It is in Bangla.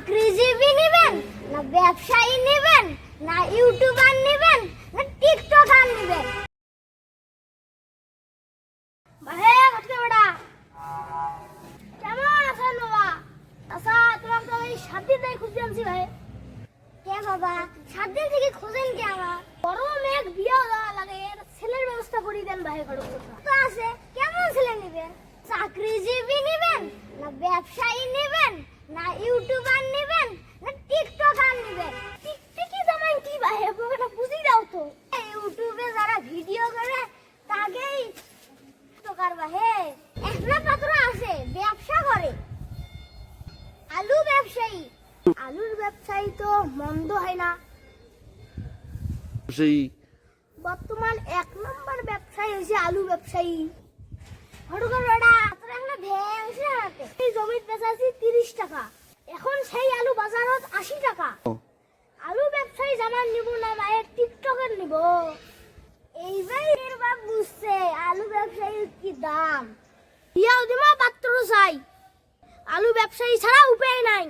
চাকরিজীবী নেবেন না ব্যবসায়ী নেবেন না ইউটিউবার নেবেন না টিকটকার নেবেন? ভাই কত বড়া কেমন আছেন বাবা? আচ্ছা তোমাকে তো এই 7 দিন থেকে খুঁজে আনছি ভাই। কে বাবা 7 দিন থেকে খুঁজেন কে? আমার বড় মেয়ে বিয়ে দেওয়া লাগে, ছেলের ব্যবস্থা করে দেন ভাই। খরচ তো আছে, কেমন ছেলে নেবেন? চাকরিজীবী নেবেন না ব্যবসায়ী নেবেন না ইউটিউবার নেবেন না টিকটকার নেবেন? টিকটকে জামাই কি ভাই, আপনারা বুঝি দাও তো। ইউটিউবে যারা ভিডিও করে তাকেই টিকটকার ভাই। একটা পাত্র আছে ব্যবসা করে, আলু ব্যবসায়ী। আলুর ব্যবসায়ী তো মন্দ হয় না। সেই বর্তমান 1 নম্বর ব্যবসায়ী হয়েছে আলু ব্যবসায়ী। হঠাৎ বেড়া তোর একটা ভ্যাংসে হাতে এই জমির বেচাছি 30 টাকা, এখন সেই আলু বাজারত 80 টাকা। আলু ব্যবসায়ী জামান নিব না মায়ের টিকটকের নিব? এইবার এর বাপ বুঝছে আলু ব্যবসায়ীর কি দাম। বিয়াও দিমা পাত্র চাই, আলু ব্যবসায়ী ছাড়া উপায় নাই।